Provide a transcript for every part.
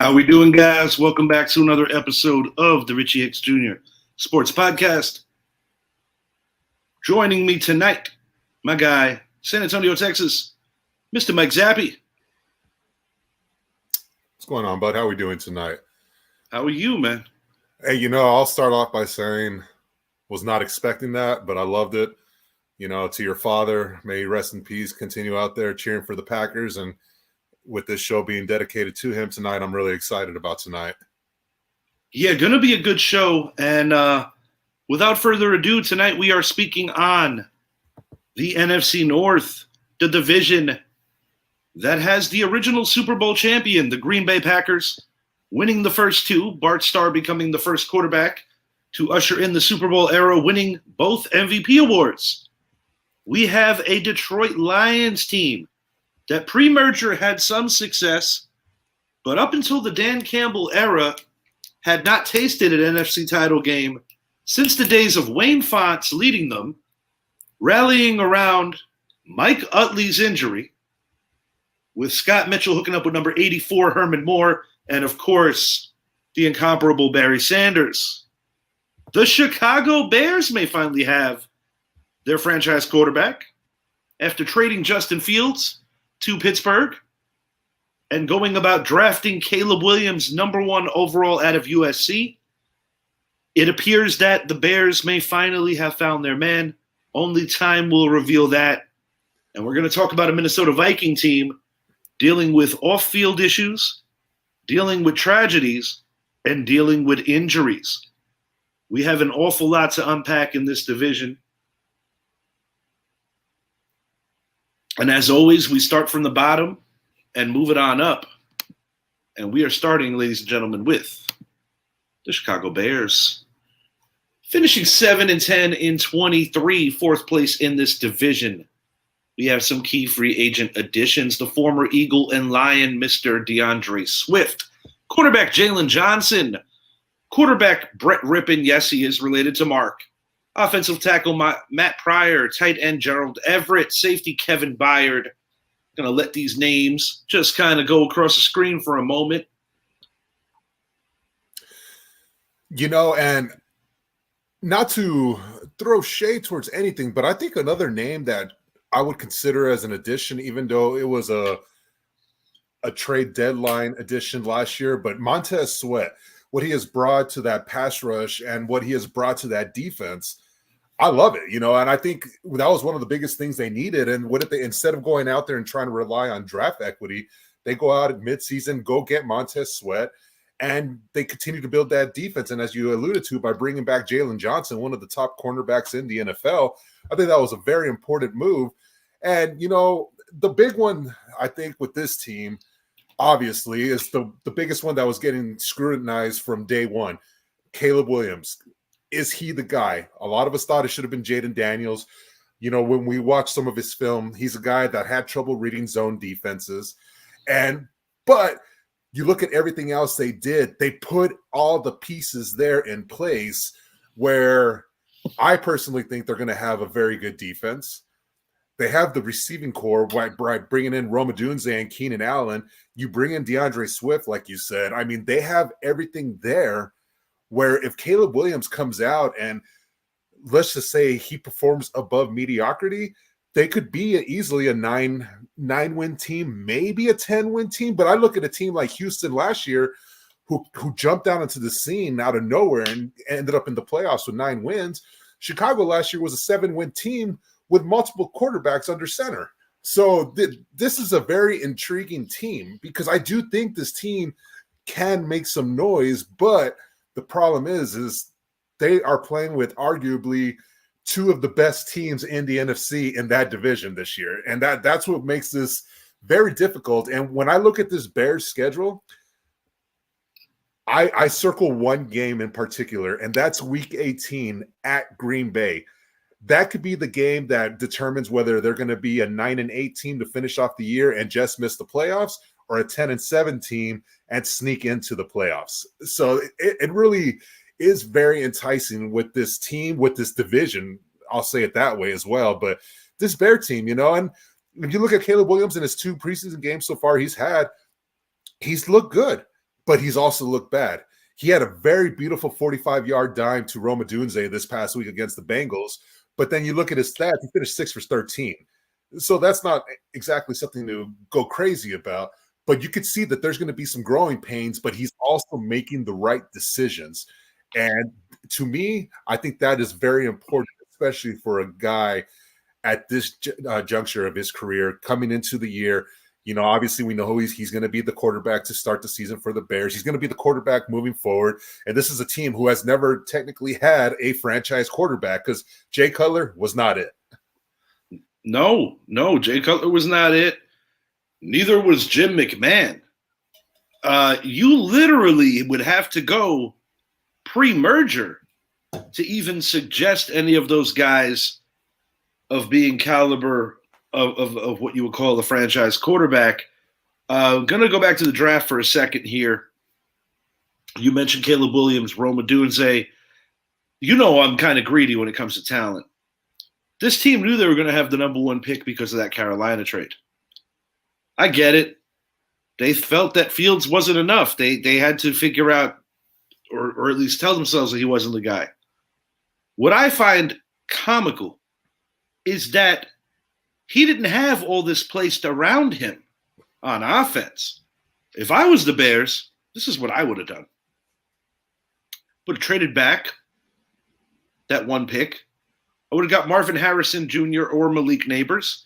How we doing, guys? Welcome back to another episode of the Richie Hicks Jr. Sports Podcast. Joining me tonight, my guy, San Antonio, Texas, Mr. Mike Zappi. What's going on, bud? How are we doing tonight? How are you, man? Hey, I'll start off by saying was not expecting that, but I loved it. To your father, may he rest in peace, continue out there cheering for the Packers. And with this show being dedicated to him tonight, I'm really excited about tonight. Yeah, going to be a good show. And without further ado, tonight we are speaking on the NFC North, the division that has the original Super Bowl champion, the Green Bay Packers, winning the first two, Bart Starr becoming the first quarterback to usher in the Super Bowl era, winning both MVP awards. We have a Detroit Lions team that pre-merger had some success, but up until the Dan Campbell era had not tasted an NFC title game since the days of Wayne Fontes leading them, rallying around Mike Utley's injury, with Scott Mitchell hooking up with number 84, Herman Moore, and of course, the incomparable Barry Sanders. The Chicago Bears may finally have their franchise quarterback after trading Justin Fields to Pittsburgh and going about drafting Caleb Williams, number 1 overall out of USC. It appears that the Bears may finally have found their man. Only time will reveal that. And we're going to talk about a Minnesota Viking team dealing with off-field issues, dealing with tragedies, and dealing with injuries. We have an awful lot to unpack in this division. And as always, we start from the bottom and move it on up. And we are starting, ladies and gentlemen, with the Chicago Bears. Finishing 7-10 in 23, fourth place in this division. We have some key free agent additions. The former Eagle and Lion, Mr. DeAndre Swift. Quarterback Jalen Johnson. Quarterback Brett Rippon. Yes, he is related to Mark. Offensive tackle Matt Pryor, tight end Gerald Everett, safety Kevin Byard. Going to let these names just kind of go across the screen for a moment. And not to throw shade towards anything, but I think another name that I would consider as an addition, even though it was a trade deadline addition last year, but Montez Sweat, what he has brought to that pass rush and what he has brought to that defense, I love it, and I think that was one of the biggest things they needed. And what if they, instead of going out there and trying to rely on draft equity, they go out at midseason, go get Montez Sweat, and they continue to build that defense. And as you alluded to, by bringing back Jalen Johnson, one of the top cornerbacks in the NFL, I think that was a very important move. And, the big one, I think, with this team, obviously, is the biggest one that was getting scrutinized from day one. Caleb Williams. Is he the guy? A lot of us thought it should have been Jaden Daniels. When we watched some of his film, he's a guy that had trouble reading zone defenses. But you look at everything else they did, they put all the pieces there in place where I personally think they're going to have a very good defense. They have the receiving core by bringing in Rome Odunze and Keenan Allen. You bring in DeAndre Swift, like you said. I mean, they have everything there where if Caleb Williams comes out and let's just say he performs above mediocrity, they could be easily a nine-win team, maybe a 10-win team. But I look at a team like Houston last year who jumped out into the scene out of nowhere and ended up in the playoffs with 9 wins. Chicago last year was a 7-win team with multiple quarterbacks under center. So this is a very intriguing team because I do think this team can make some noise, but the problem is they are playing with arguably 2 of the best teams in the NFC in that division this year. And that's what makes this very difficult. And when I look at this Bears schedule, I circle one game in particular, and that's Week 18 at Green Bay. That could be the game that determines whether they're going to be a 9-8 team to finish off the year and just miss the playoffs, or a 10-7 team and sneak into the playoffs. So it really is very enticing with this team, with this division. I'll say it that way as well. But this Bear team, and if you look at Caleb Williams in his 2 preseason games so far he's looked good. but he's also looked bad. He had a very beautiful 45-yard dime to Roma Dunze this past week against the Bengals, but then you look at his stats, he finished 6 for 13. So that's not exactly something to go crazy about, but you could see that there's going to be some growing pains, but he's also making the right decisions. And to me, I think that is very important, especially for a guy at this juncture of his career coming into the year. You know, obviously we know he's going to be the quarterback to start the season for the Bears. He's going to be the quarterback moving forward. And this is a team who has never technically had a franchise quarterback because Jay Cutler was not it. No, Jay Cutler was not it. Neither was Jim McMahon. You literally would have to go pre-merger to even suggest any of those guys of being caliber of what you would call the franchise quarterback. Going to go back to the draft for a second here. You mentioned Caleb Williams, Roma Dunze. You know I'm kind of greedy when it comes to talent. This team knew they were going to have the number 1 pick because of that Carolina trade. I get it. They felt that Fields wasn't enough. They had to figure out, or at least tell themselves that he wasn't the guy. What I find comical is that he didn't have all this placed around him on offense. If I was the Bears, this is what I would have done. Would have traded back that 1 pick. I would have got Marvin Harrison Jr. or Malik Neighbors,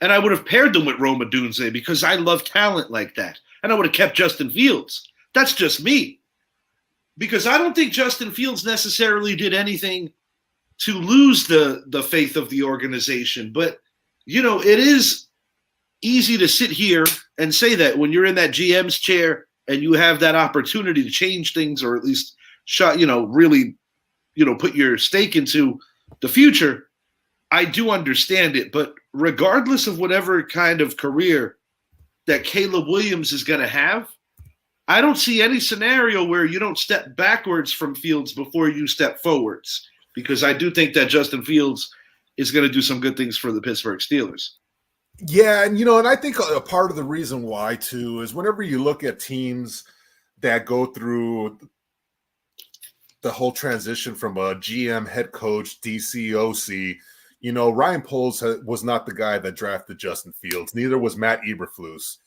and I would have paired them with Roma Dunze because I love talent like that. And I would have kept Justin Fields. That's just me. Because I don't think Justin Fields necessarily did anything to lose the faith of the organization. But, you know, it is easy to sit here and say that when you're in that GM's chair and you have that opportunity to change things or at least really put your stake into the future. I do understand it, but regardless of whatever kind of career that Caleb Williams is going to have, I don't see any scenario where you don't step backwards from Fields before you step forwards, because I do think that Justin Fields is going to do some good things for the Pittsburgh Steelers. Yeah, and I think a part of the reason why, too, is whenever you look at teams that go through the whole transition from a GM, head coach, DC, OC, Ryan Poles was not the guy that drafted Justin Fields. Neither was Matt Eberflus.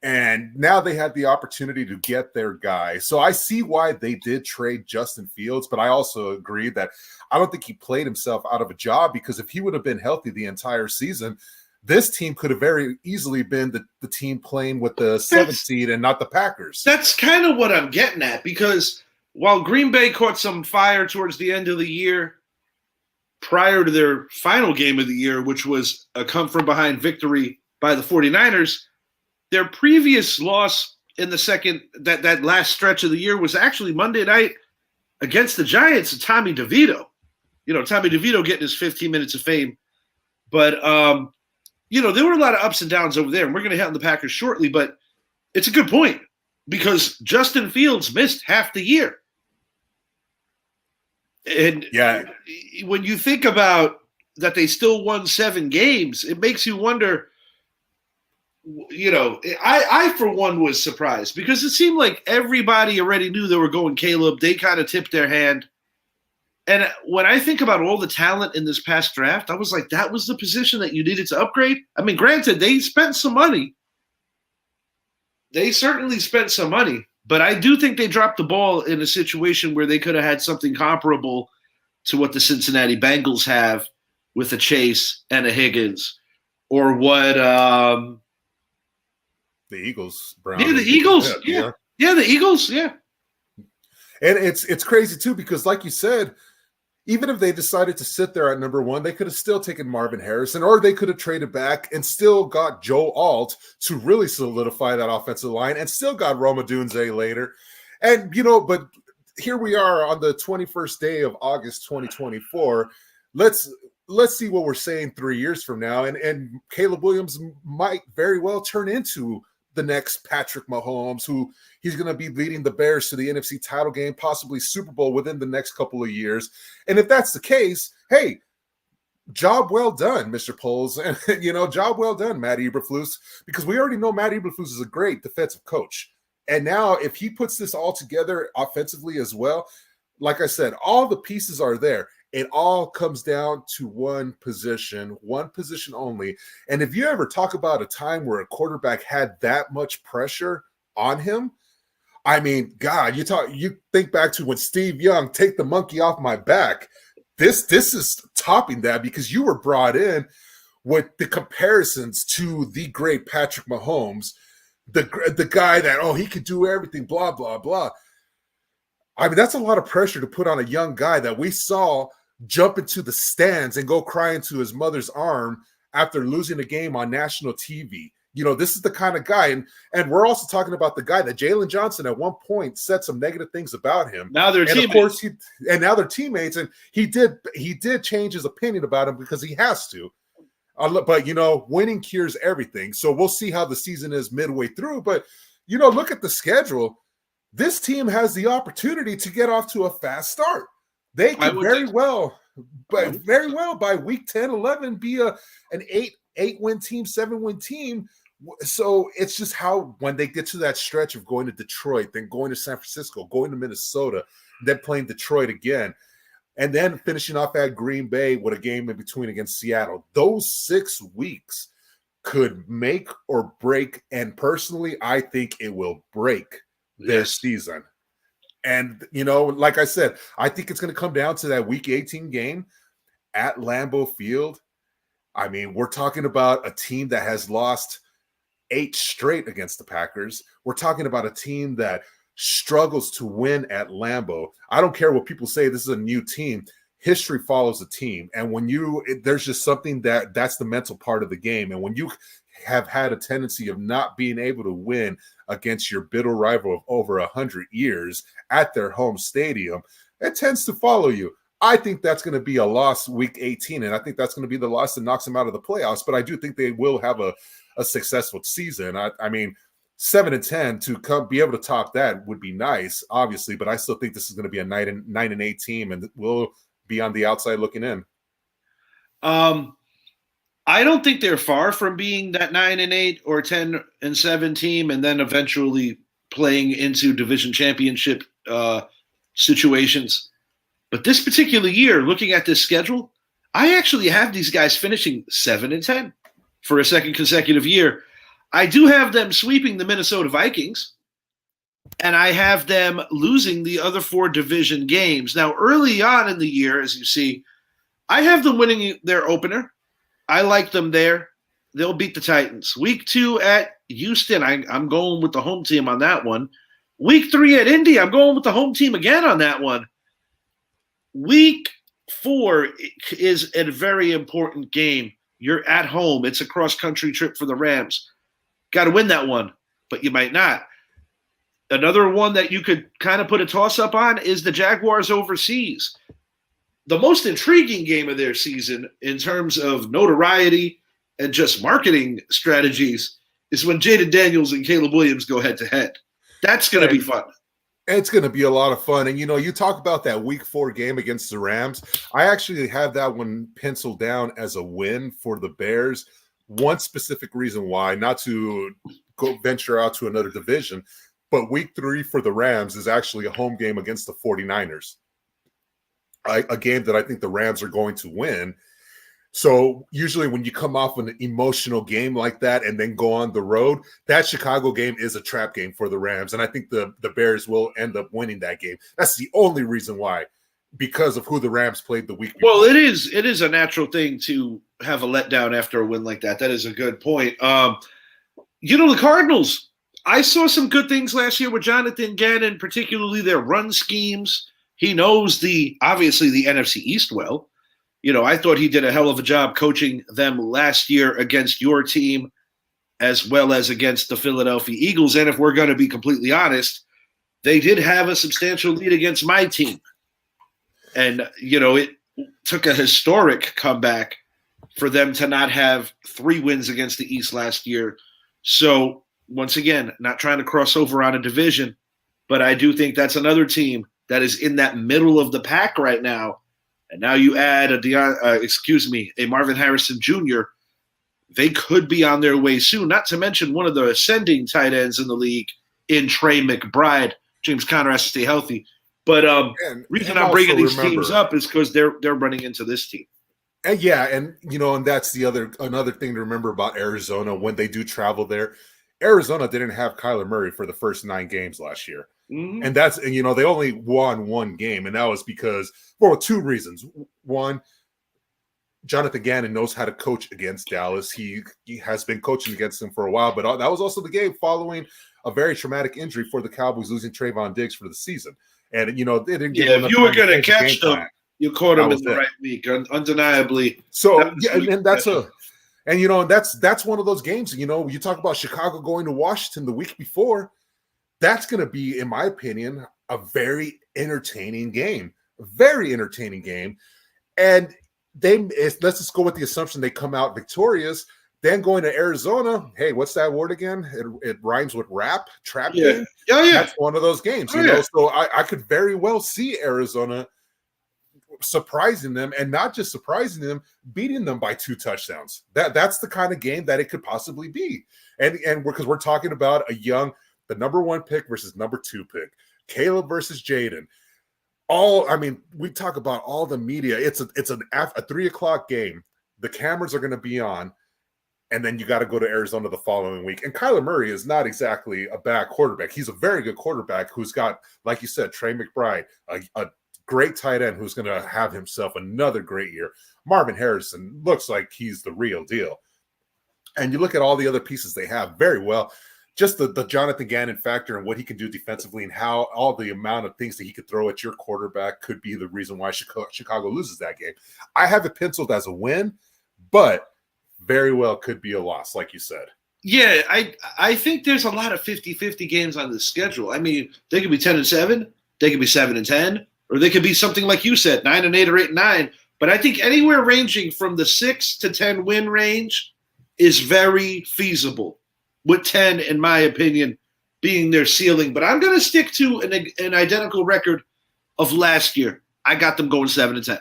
And now they had the opportunity to get their guy. So I see why they did trade Justin Fields, but I also agree that I don't think he played himself out of a job, because if he would have been healthy the entire season, this team could have very easily been the team playing with the 7th seed and not the Packers. That's kind of what I'm getting at, because while Green Bay caught some fire towards the end of the year, prior to their final game of the year, which was a come-from-behind victory by the 49ers, their previous loss in the second, that last stretch of the year, was actually Monday night against the Giants and Tommy DeVito. Tommy DeVito getting his 15 minutes of fame. But, there were a lot of ups and downs over there, and we're going to hit on the Packers shortly, but it's a good point, because Justin Fields missed half the year. And yeah, when you think about that they still won 7 games, it makes you wonder, I for one was surprised, because it seemed like everybody already knew they were going Caleb. They kind of tipped their hand. And when I think about all the talent in this past draft, I was like, that was the position that you needed to upgrade. I mean, granted, they spent some money. They certainly spent some money. But I do think they dropped the ball in a situation where they could have had something comparable to what the Cincinnati Bengals have with a Chase and a Higgins, or what the Eagles. Yeah, the Eagles. Yeah, the Eagles. Yeah. And it's crazy too, because like you said, even if they decided to sit there at number 1, they could have still taken Marvin Harrison, or they could have traded back and still got Joe Alt to really solidify that offensive line, and still got Roma Dunze later. And, but here we are on the 21st day of August, 2024. Let's see what we're saying 3 years from now. And Caleb Williams might very well turn into the next Patrick Mahomes, who he's going to be leading the Bears to the NFC title game, possibly Super Bowl within the next couple of years. And if that's the case, hey, job well done, Mr. Poles. And, job well done, Matt Eberflus, because we already know Matt Eberflus is a great defensive coach. And now if he puts this all together offensively as well, like I said, all the pieces are there. It all comes down to one position only. And if you ever talk about a time where a quarterback had that much pressure on him, I mean, God, you think back to when Steve Young, take the monkey off my back. This is topping that, because you were brought in with the comparisons to the great Patrick Mahomes, the guy that, oh, he could do everything, blah, blah, blah. I mean, that's a lot of pressure to put on a young guy that we saw jump into the stands and go cry into his mother's arm after losing a game on national TV. You know, this is the kind of guy. And we're also talking about the guy that Jalen Johnson at one point said some negative things about him. Now they're teammates. Of course, now they're teammates. And he did change his opinion about him because he has to. But, you know, winning cures everything. So we'll see how the season is midway through. But, you know, look at the schedule. This team has the opportunity to get off to a fast start. They could very well by week 10, 11 be an 8-win team, 7-win team. So it's just how, when they get to that stretch of going to Detroit, then going to San Francisco, going to Minnesota, then playing Detroit again, and then finishing off at Green Bay with a game in between against Seattle, those 6 weeks could make or break. And personally, I think it will break their season. And, you know, like I said, I think it's going to come down to that week 18 game at Lambeau Field. I mean, we're talking about a team that has lost 8 straight against the Packers. We're talking about a team that struggles to win at Lambeau. I don't care what people say. This is a new team. History follows a team. And when there's just something that's the mental part of the game. And when you have had a tendency of not being able to win against your bitter rival of over 100 years at their home stadium, it tends to follow you. I think that's going to be a loss week 18, and I think that's going to be the loss that knocks them out of the playoffs. But I do think they will have a successful season. I mean, 7-10 to be able to top that would be nice, obviously. But I still think this is going to be a 9-8 team, and we'll be on the outside looking in. I don't think they're far from being that 9-8 or 10-7 team, and then eventually playing into division championship situations. But this particular year, looking at this schedule, I actually have these guys finishing 7-10 for a second consecutive year. I do have them sweeping the Minnesota Vikings, and I have them losing the other 4 division games. Now, early on in the year, as you see, I have them winning their opener. I like them there. They'll beat the Titans. Week 2 at Houston, I'm going with the home team on that one. Week 3 at Indy, I'm going with the home team again on that one. Week 4 is a very important game. You're at home. It's a cross-country trip for the Rams. Got to win that one, but you might not. Another one that you could kind of put a toss-up on is the Jaguars overseas. The most intriguing game of their season in terms of notoriety and just marketing strategies is when Jaden Daniels and Caleb Williams go head-to-head. That's going to be fun. It's going to be a lot of fun. And, you know, you talk about that week 4 game against the Rams. I actually have that one penciled down as a win for the Bears. One specific reason why, not to go venture out to another division, but week 3 for the Rams is actually a home game against the 49ers. A game that I think the Rams are going to win. So usually when you come off an emotional game like that and then go on the road, that Chicago game is a trap game for the Rams. And I think the Bears will end up winning that game. That's the only reason why, because of who the Rams played the week before. Well, it is a natural thing to have a letdown after a win like that. That is a good point. You know, the Cardinals, I saw some good things last year with Jonathan Gannon, particularly their run schemes. He knows obviously the NFC East well. You know, I thought he did a hell of a job coaching them last year against your team as well as against the Philadelphia Eagles. And if we're going to be completely honest, they did have a substantial lead against my team. And, you know, it took a historic comeback for them to not have 3 wins against the East last year. So, once again, not trying to cross over on a division, but I do think that's another team that is in that middle of the pack right now. And now you add a Marvin Harrison Jr., they could be on their way soon, not to mention one of the ascending tight ends in the league in Trey McBride. James Conner has to stay healthy. But reason I'm bringing these teams up is because they're running into this team. And and that's another thing to remember about Arizona when they do travel there. Arizona didn't have Kyler Murray for the first 9 games last year. Mm-hmm. And they only won 1 game. And that was because, 2 reasons. One, Jonathan Gannon knows how to coach against Dallas. He has been coaching against them for a while, but that was also the game following a very traumatic injury for the Cowboys, losing Trayvon Diggs for the season. And, they didn't get if you were going to catch them, you caught them in the right week, undeniably. So, and that's that's one of those games, you talk about Chicago going to Washington the week before. That's going to be, in my opinion, a very entertaining game. Very entertaining game. And let's just go with the assumption they come out victorious. Then going to Arizona, hey, what's that word again? It rhymes with trap game. Oh, yeah. That's one of those games, So I could very well see Arizona surprising them, and not just surprising them, beating them by 2 touchdowns. That's the kind of game that it could possibly be. And because we're talking about the number 1 pick versus number 2 pick, Caleb versus Jaden. We talk about all the media. It's a 3:00 game. The cameras are going to be on. And then you got to go to Arizona the following week. And Kyler Murray is not exactly a bad quarterback. He's a very good quarterback who's got, like you said, Trey McBride, a great tight end who's going to have himself another great year. Marvin Harrison looks like he's the real deal. And you look at all the other pieces they have very well. Just the Jonathan Gannon factor and what he can do defensively and how all the amount of things that he could throw at your quarterback could be the reason why Chicago loses that game. I have it penciled as a win, but very well could be a loss, like you said. Yeah, I think there's a lot of 50-50 games on the schedule. I mean, they could be 10-7, they could be 7-10, or they could be something like you said, 9-8 or 8-9. But I think anywhere ranging from the 6 to 10 win range is very feasible, with 10, in my opinion, being their ceiling. But I'm going to stick to an identical record of last year. I got them going 7-10.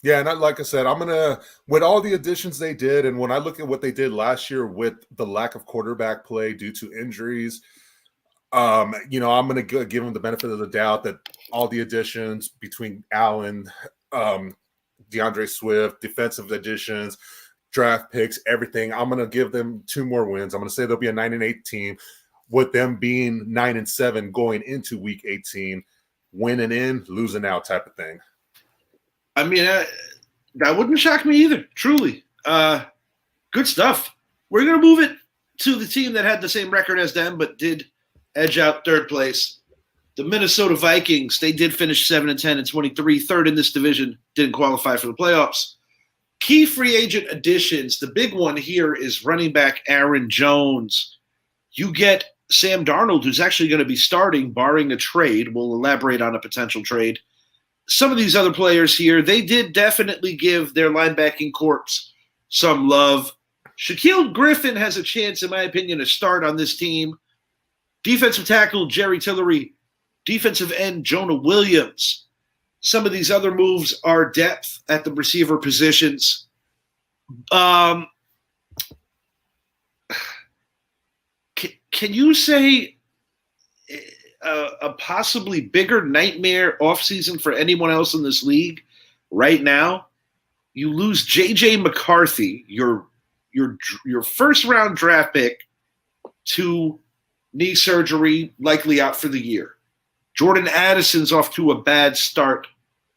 Yeah, and like I said, I'm going to, with all the additions they did, and when I look at what they did last year with the lack of quarterback play due to injuries, I'm going to give them the benefit of the doubt that all the additions between Allen, DeAndre Swift, defensive additions, draft picks, everything, I'm going to give them 2 more wins. I'm going to say they'll be a 9-8 team, with them being 9-7 going into week 18, winning in, losing out type of thing. I mean, that wouldn't shock me either, truly. Good stuff. We're going to move it to the team that had the same record as them but did edge out 3rd place. The Minnesota Vikings, they did finish 7-10 and 23, 3rd in this division, didn't qualify for the playoffs. Key free agent additions, the big one here is running back Aaron Jones. You get Sam Darnold, who's actually going to be starting, barring a trade. We'll elaborate on a potential trade. Some of these other players here, they did definitely give their linebacking corps some love. Shaquille Griffin has a chance, in my opinion, to start on this team. Defensive tackle Jerry Tillery. Defensive end Jonah Williams. Some of these other moves are depth at the receiver positions. Can you say a possibly bigger nightmare offseason for anyone else in this league right now? You lose J.J. McCarthy, your first-round draft pick, to knee surgery, likely out for the year. Jordan Addison's off to a bad start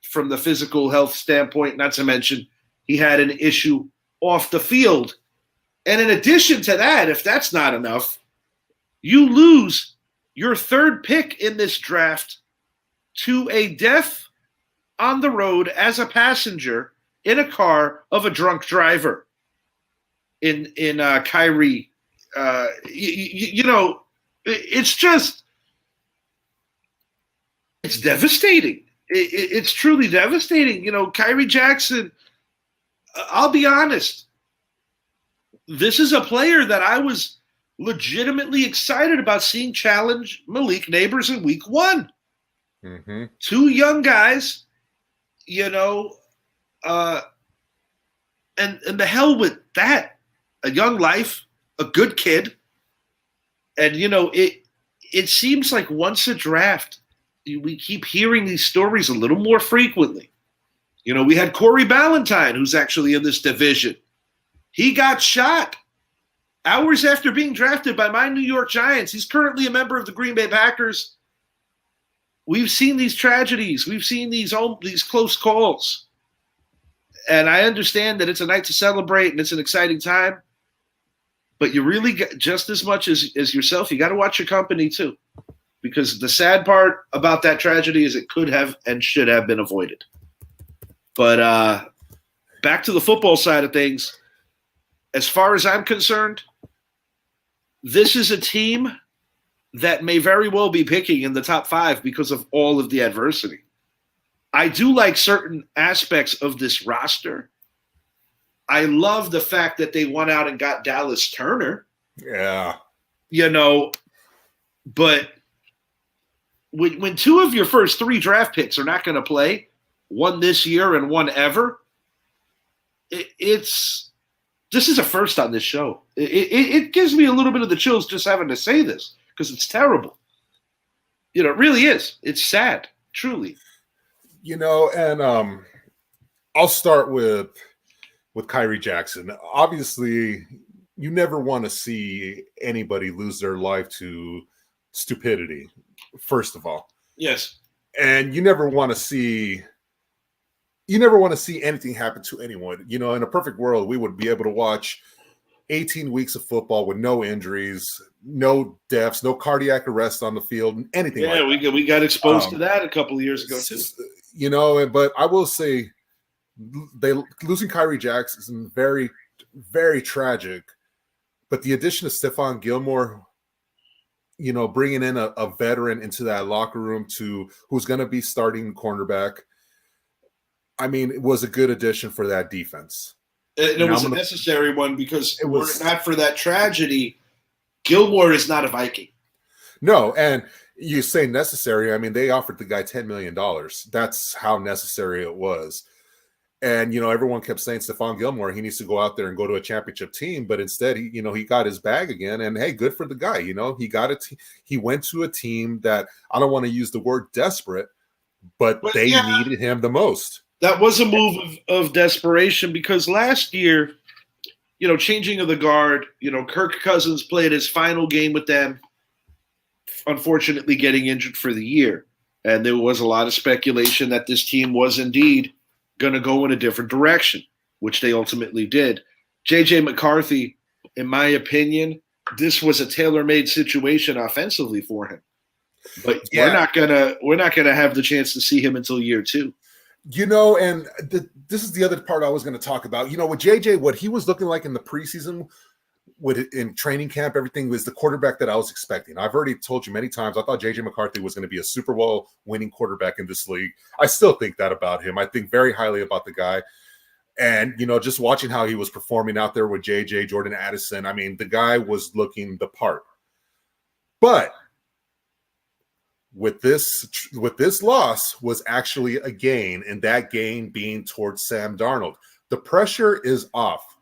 from the physical health standpoint, not to mention he had an issue off the field. And in addition to that, if that's not enough, you lose your 3rd pick in this draft to a death on the road as a passenger in a car of a drunk driver in Kyrie. It's devastating. It's truly devastating. Kyrie Jackson, I'll be honest, this is a player that I was legitimately excited about seeing challenge Malik Neighbors in week 1. Mm-hmm. 2 young guys, and the hell with that. A young life, a good kid. And, it seems like once a draft, we keep hearing these stories a little more frequently. We had Corey Ballantyne, who's actually in this division. He got shot hours after being drafted by my New York Giants. He's currently a member of the Green Bay Packers. We've seen these tragedies. We've seen these close calls. And I understand that it's a night to celebrate and it's an exciting time. But you really get, just as much as yourself, you got to watch your company too. Because the sad part about that tragedy is it could have and should have been avoided. But back to the football side of things, as far as I'm concerned, this is a team that may very well be picking in the top 5 because of all of the adversity. I do like certain aspects of this roster. I love the fact that they went out and got Dallas Turner. Yeah. But when 2 of your first 3 draft picks are not going to play, one this year and one ever, this is a first on this show. It gives me a little bit of the chills just having to say this because it's terrible. It really is. It's sad, truly. And I'll start with Kyrie Jackson. Obviously, you never want to see anybody lose their life to stupidity, first of all. Yes. And you never want to see anything happen to anyone. In a perfect world, we would be able to watch 18 weeks of football with no injuries, no deaths, no cardiac arrest on the field, anything like that. Yeah, we got exposed to that a couple of years ago too. But I will say losing Kyrie Jackson is very, very tragic. But the addition of Stephon Gilmore, bringing in a veteran into that locker room who's going to be starting cornerback, it was a good addition for that defense. And it was a necessary one because were it not for that tragedy, Gilmore is not a Viking. No, and you say necessary. They offered the guy $10 million. That's how necessary it was. And, everyone kept saying Stephon Gilmore, he needs to go out there and go to a championship team. But instead, he got his bag again. And, hey, good for the guy. He went to a team that, I don't want to use the word desperate, but they needed him the most. That was a move of desperation because last year, changing of the guard, Kirk Cousins played his final game with them, unfortunately getting injured for the year. And there was a lot of speculation that this team was indeed going to go in a different direction, which they ultimately did. J.J. McCarthy, in my opinion, this was a tailor-made situation offensively for him. But we're not gonna have the chance to see him until year 2. And this is the other part I was going to talk about. With JJ, what he was looking like in the preseason, in training camp, everything was the quarterback that I was expecting. I've already told you many times, I thought JJ McCarthy was going to be a Super Bowl winning quarterback in this league. I still think that about him. I think very highly about the guy. And, just watching how he was performing out there with JJ, Jordan Addison, the guy was looking the part. But with this loss was actually a gain, and that gain being towards Sam Darnold. The pressure is off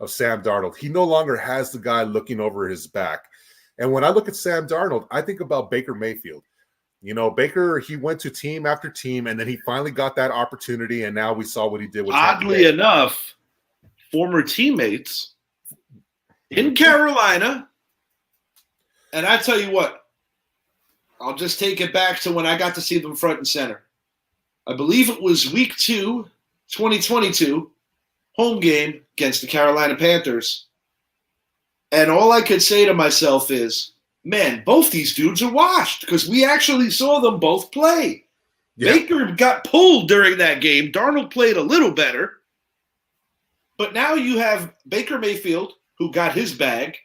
of Sam Darnold. He no longer has the guy looking over his back. And when I look at Sam Darnold, I think about Baker Mayfield. Baker, he went to team after team, and then he finally got that opportunity, and now we saw what he did with oddly enough, former teammates in Carolina. And I tell you what, I'll just take it back to when I got to see them front and center. I believe it was week 2, 2022, home game against the Carolina Panthers. And all I could say to myself is, man, both these dudes are washed because we actually saw them both play. Yeah. Baker got pulled during that game. Darnold played a little better. But now you have Baker Mayfield, who got his bag.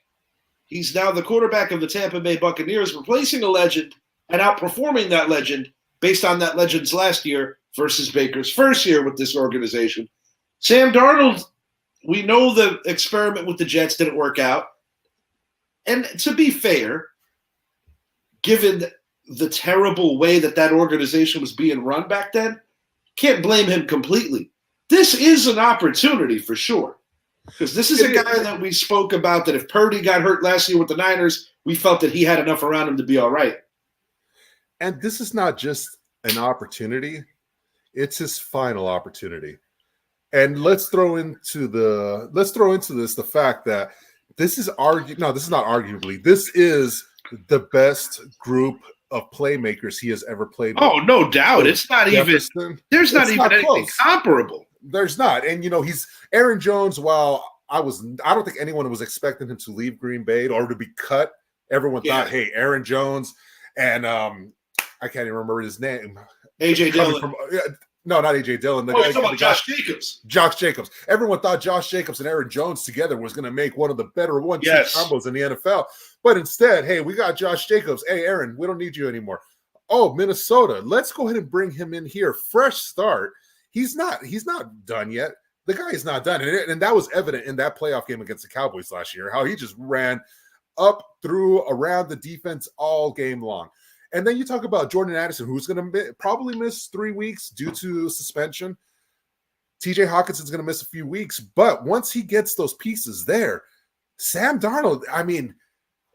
He's now the quarterback of the Tampa Bay Buccaneers, replacing a legend and outperforming that legend based on that legend's last year versus Baker's first year with this organization. Sam Darnold, we know the experiment with the Jets didn't work out. And to be fair, given the terrible way that organization was being run back then, can't blame him completely. This is an opportunity for sure. Because this is a guy that we spoke about that if Purdy got hurt last year with the Niners, we felt that he had enough around him to be all right. And this is not just an opportunity. It's his final opportunity. And let's throw into this the fact that this is not arguably. This is the best group of playmakers he has ever played with. Oh, no doubt. It's not Jefferson, even there's not even anything close. Comparable. There's not. And he's Aaron Jones, while I don't think anyone was expecting him to leave Green Bay or to be cut. Everyone thought, hey, Aaron Jones and I can't even remember his name. AJ Dillon. No, not AJ Dillon. You're talking about Josh Jacobs. Josh Jacobs. Everyone thought Josh Jacobs and Aaron Jones together was going to make one of the better 1-2 combos in the NFL. But instead, hey, we got Josh Jacobs. Hey, Aaron, we don't need you anymore. Oh, Minnesota. Let's go ahead and bring him in here. Fresh start. He's not done yet. The guy is not done. And that was evident in that playoff game against the Cowboys last year, how he just ran up, through, around the defense all game long. And then you talk about Jordan Addison, who's going to probably miss 3 weeks due to suspension. TJ Hawkinson's going to miss a few weeks. But once he gets those pieces there, Sam Darnold, I mean,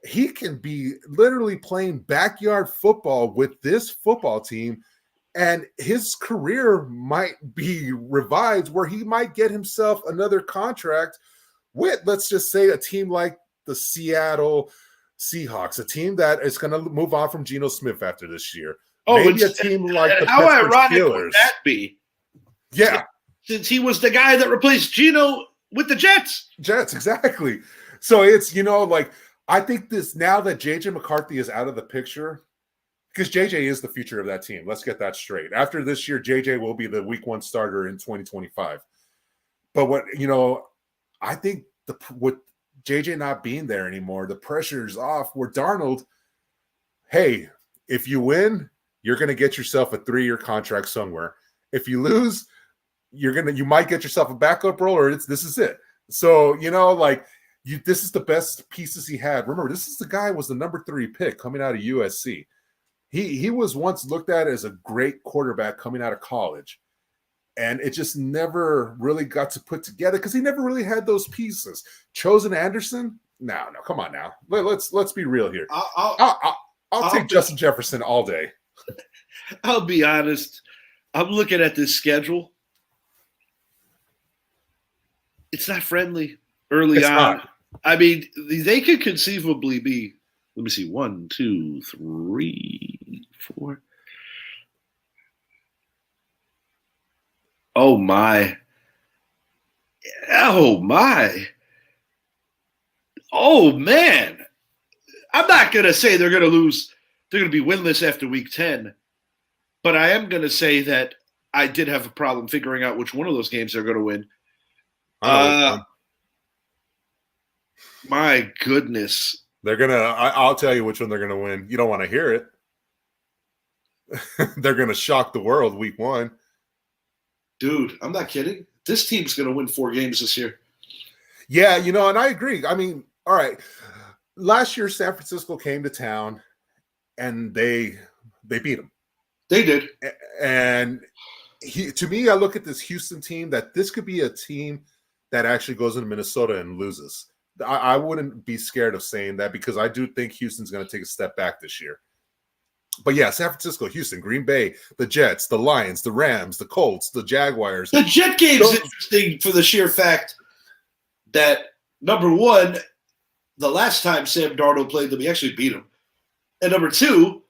he can be literally playing backyard football with this football team, and his career might be revived where he might get himself another contract with, let's just say, a team like the Seattle Seahawks, a team that is going to move on from Geno Smith after this year. Oh, maybe a team like the how Pittsburgh ironic Steelers. would that be? Yeah. Since he was the guy that replaced Geno with the Jets. Jets, exactly. So it's, I think this, now that JJ McCarthy is out of the picture, because JJ is the future of that team. Let's get that straight. After this year, JJ will be the week 1 starter in 2025. But I think with JJ not being there anymore, the pressure's off. Where Darnold, hey, if you win, you're going to get yourself a 3-year contract somewhere. If you lose, you might get yourself a backup role, or this is it. So, this is the best pieces he had. Remember, this is the guy was the number 3 pick coming out of USC. He was once looked at as a great quarterback coming out of college. And it just never really got to put together because he never really had those pieces. Chosen Anderson? No, come on now. Let's be real here. I'll take Justin Jefferson all day. I'll be honest. I'm looking at this schedule. It's not friendly early on. Not. I mean, they could conceivably be, let me see, 1, 2, 3, 4. Oh, my. Oh, my. Oh, man. I'm not going to say they're going to lose. They're going to be winless after week 10. But I am going to say that I did have a problem figuring out which one of those games they're going to win. My goodness. They're going to – I'll tell you which one they're going to win. You don't want to hear it. They're going to shock the world week 1. Dude, I'm not kidding. This team's going to win 4 games this year. Yeah, and I agree. I mean, all right. Last year, San Francisco came to town, and they beat them. They did. And to me, I look at this Houston team that this could be a team that actually goes into Minnesota and loses. I wouldn't be scared of saying that because I do think Houston's going to take a step back this year. But yeah, San Francisco, Houston, Green Bay, the Jets, the Lions, the Rams, the Colts, the Jaguars. The Jet game is interesting for the sheer fact that, number 1, the last time Sam Darnold played them, he actually beat him. And number 2,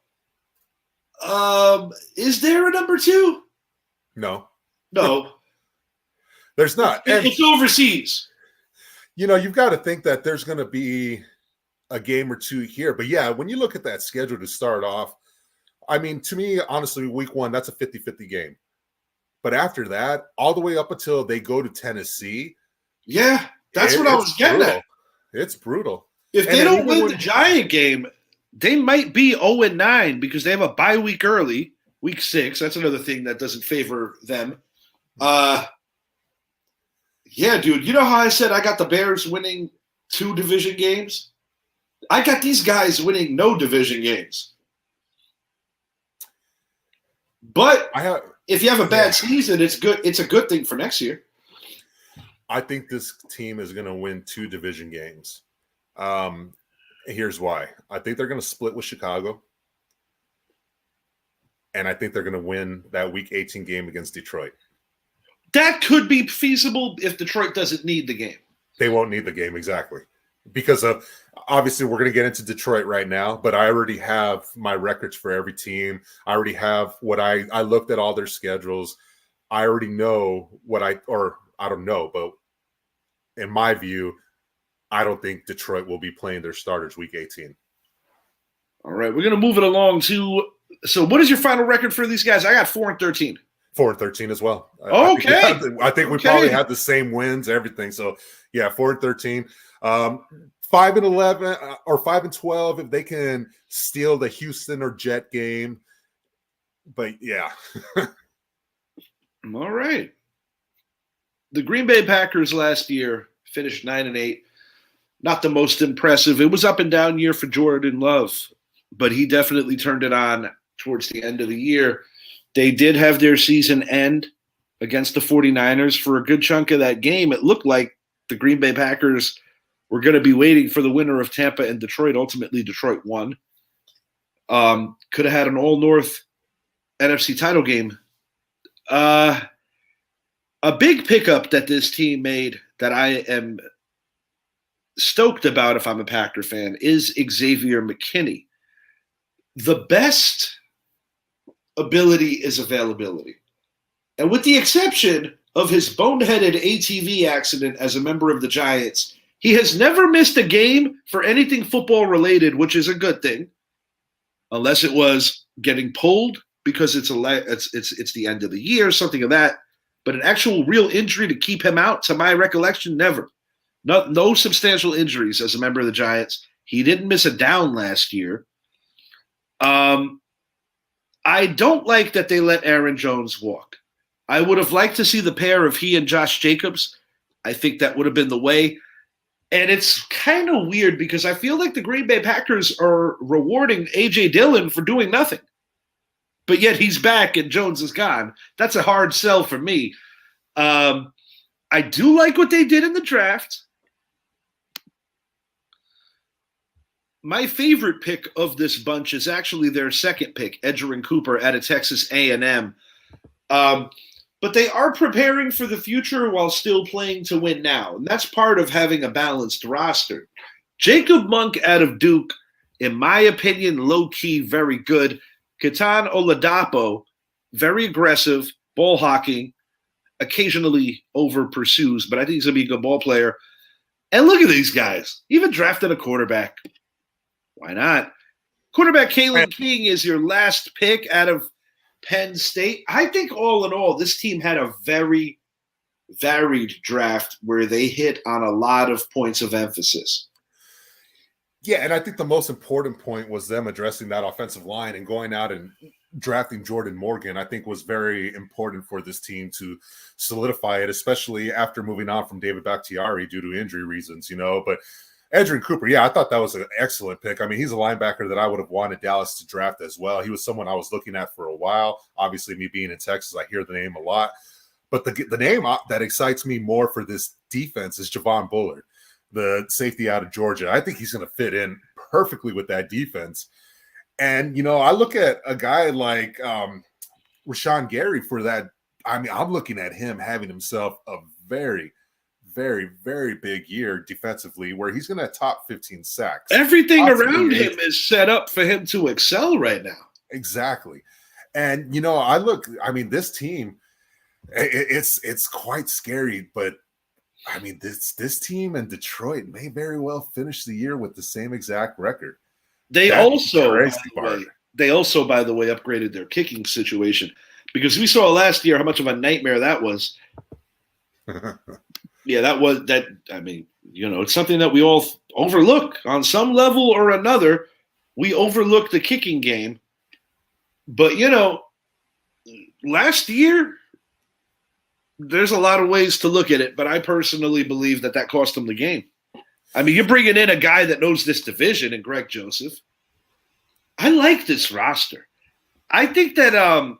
is there a number 2? No. There's not. It's overseas. You've got to think that there's going to be a game or 2 here. But yeah, when you look at that schedule to start off, I mean, to me, honestly, week 1, that's a 50-50 game. But after that, all the way up until they go to Tennessee. Yeah, that's what I was getting at. It's brutal. If they don't win the Giant game, they might be 0-9 because they have a bye week early, week 6. That's another thing that doesn't favor them. Yeah, dude, you know how I said I got the Bears winning 2 division games? I got these guys winning no division games. But if you have a bad season, it's good. It's a good thing for next year. I think this team is going to win 2 division games. Here's why. I think they're going to split with Chicago. And I think they're going to win that Week 18 game against Detroit. That could be feasible if Detroit doesn't need the game. They won't need the game, exactly. Because of, obviously, we're going to get into Detroit right now, but I already have my records for every team. I already have what I looked at all their schedules. I already know I don't know, but in my view, I don't think Detroit will be playing their starters Week 18. All right, we're going to move it along to. So, what is your final record for these guys? I got 4-13. 4-13 as well. Okay. I think we probably have the same wins, everything. So, yeah, 4-13. 5-11 or 5-12 if they can steal the Houston or Jet game. But yeah. All right. The Green Bay Packers last year finished 9-8. Not the most impressive. It was up and down year for Jordan Love, but he definitely turned it on towards the end of the year. They did have their season end against the 49ers. For a good chunk of that game, it looked like the Green Bay Packers were going to be waiting for the winner of Tampa and Detroit. Ultimately, Detroit won. Could have had an all-North NFC title game. A big pickup that this team made that I am stoked about if I'm a Packer fan is Xavier McKinney. The best ability is availability. And with the exception of his boneheaded ATV accident as a member of the Giants, he has never missed a game for anything football related, which is a good thing, unless it was getting pulled because it's the end of the year, something of that. But an actual real injury to keep him out, to my recollection, never. No substantial injuries as a member of the Giants. He didn't miss a down last year. I don't like that they let Aaron Jones walk. I would have liked to see the pair of he and Josh Jacobs. I think that would have been the way. And it's kind of weird because I feel like the Green Bay Packers are rewarding A.J. Dillon for doing nothing. But yet he's back and Jones is gone. That's a hard sell for me. I do like what they did in the draft. My favorite pick of this bunch is actually their second pick, Edgerrin Cooper out of Texas A&M. But they are preparing for the future while still playing to win now. And that's part of having a balanced roster. Jacob Monk out of Duke, in my opinion, low-key, very good. Ketan Oladapo, very aggressive, ball hawking, occasionally over-pursues, but I think he's going to be a good ball player. And look at these guys. Even drafted a quarterback. Why not? Quarterback Kalen King is your last pick out of Penn State. I think all in all, this team had a very varied draft where they hit on a lot of points of emphasis. Yeah, and I think the most important point was them addressing that offensive line and going out and drafting Jordan Morgan, I think was very important for this team to solidify it, especially after moving on from David Bakhtiari due to injury reasons, But Edgerrin Cooper, yeah, I thought that was an excellent pick. I mean, he's a linebacker that I would have wanted Dallas to draft as well. He was someone I was looking at for a while. Obviously, me being in Texas, I hear the name a lot. But the name that excites me more for this defense is Javon Bullard, the safety out of Georgia. I think he's going to fit in perfectly with that defense. And, I look at a guy like Rashawn Gary for that. I mean, I'm looking at him having himself a very, very, very big year defensively where he's going to top 15 sacks. Everything around him is set up for him to excel right now. Exactly. And, this team, it's quite scary, but I mean, this team and Detroit may very well finish the year with the same exact record. They also, by the way, upgraded their kicking situation because we saw last year how much of a nightmare that was. Yeah, it's something that we all overlook on some level or another. We overlook the kicking game. But, last year, there's a lot of ways to look at it, but I personally believe that cost them the game. I mean, you're bringing in a guy that knows this division in Greg Joseph. I like this roster. I think that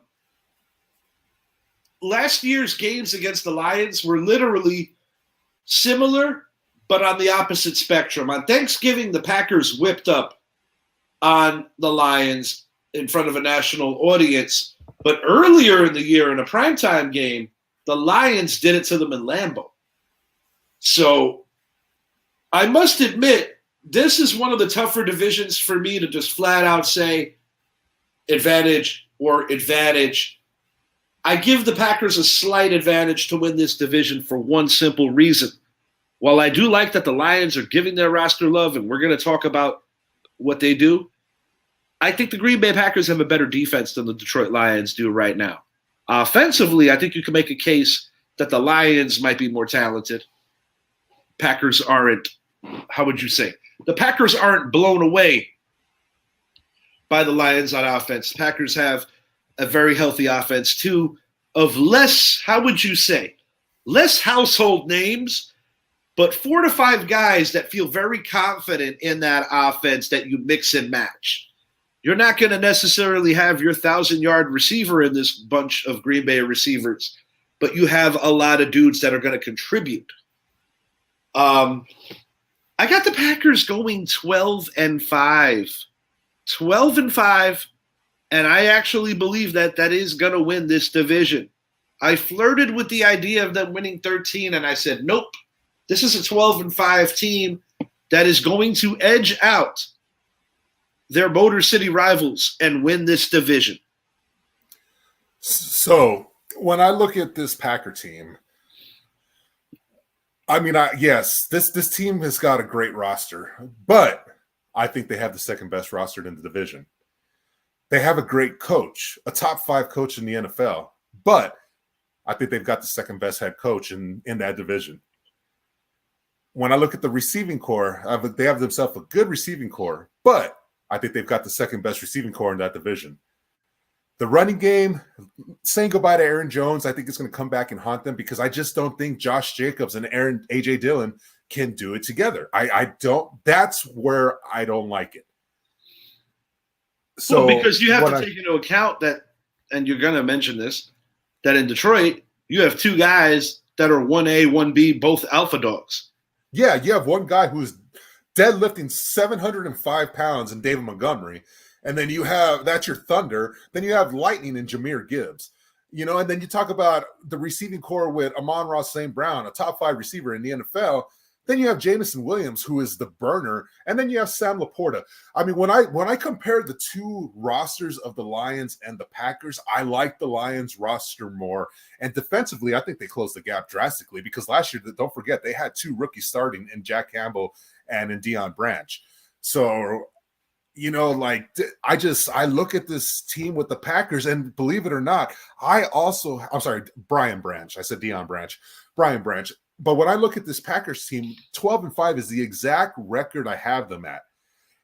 last year's games against the Lions were literally similar, but on the opposite spectrum. On Thanksgiving, the Packers whipped up on the Lions in front of a national audience. But earlier in the year, in a primetime game, the Lions did it to them in Lambeau. So I must admit, this is one of the tougher divisions for me to just flat out say advantage or advantage. I give the Packers a slight advantage to win this division for one simple reason. While I do like that the Lions are giving their roster love, and we're going to talk about what they do, I think the Green Bay Packers have a better defense than the Detroit Lions do right now. Offensively, I think you can make a case that the Lions might be more talented. Packers aren't, how would you say? The Packers aren't blown away by the Lions on offense. The Packers have a very healthy offense, too, of less, how would you say, less household names, but 4 to 5 guys that feel very confident in that offense that you mix and match. You're not going to necessarily have your 1,000-yard receiver in this bunch of Green Bay receivers, but you have a lot of dudes that are going to contribute. I got the Packers going 12-5. 12-5, and I actually believe that is going to win this division. I flirted with the idea of them winning 13, and I said, nope, this is a 12-5 team that is going to edge out their Motor City rivals and win this division. So when I look at this Packer team, I mean, yes, this team has got a great roster, but I think they have the second best roster in the division. They have a great coach, a top 5 coach in the NFL, but I think they've got the second best head coach in that division. When I look at the receiving core, they have themselves a good receiving core, but I think they've got the second best receiving core in that division. The running game, saying goodbye to Aaron Jones, I think it's going to come back and haunt them because I just don't think Josh Jacobs and A.J. Dillon can do it together. I don't. That's where I don't like it. So because you have to take into account that, and you're going to mention this, that in Detroit, you have 2 guys that are 1A, 1B, both alpha dogs. Yeah, you have one guy who's deadlifting 705 pounds in David Montgomery. And then that's your Thunder. Then you have Lightning and Jahmyr Gibbs. And then you talk about the receiving core with Amon-Ra St. Brown, a top 5 receiver in the NFL. Then you have Jameson Williams, who is the burner. And then you have Sam Laporta. I mean, when I compare the 2 rosters of the Lions and the Packers, I like the Lions roster more. And defensively, I think they closed the gap drastically because last year, don't forget, they had 2 rookies starting in Jack Campbell and in Deion Branch. So, I look at this team with the Packers, and believe it or not, Brian Branch. I said Deion Branch. Brian Branch. But when I look at this Packers team, 12-5 is the exact record I have them at.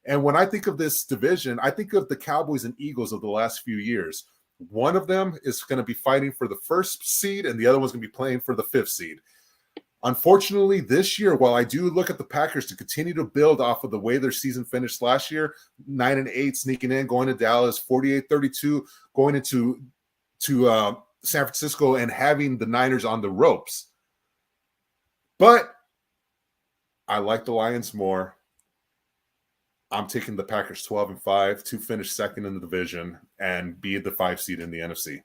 And when I think of this division, I think of the Cowboys and Eagles of the last few years. One of them is going to be fighting for the 1st seed, and the other one's going to be playing for the 5th seed. Unfortunately, this year, while I do look at the Packers to continue to build off of the way their season finished last year, 9-8, sneaking in, going to Dallas, 48-32, going into San Francisco and having the Niners on the ropes. But I like the Lions more. I'm taking the Packers 12-5 to finish second in the division and be the 5 seed in the NFC.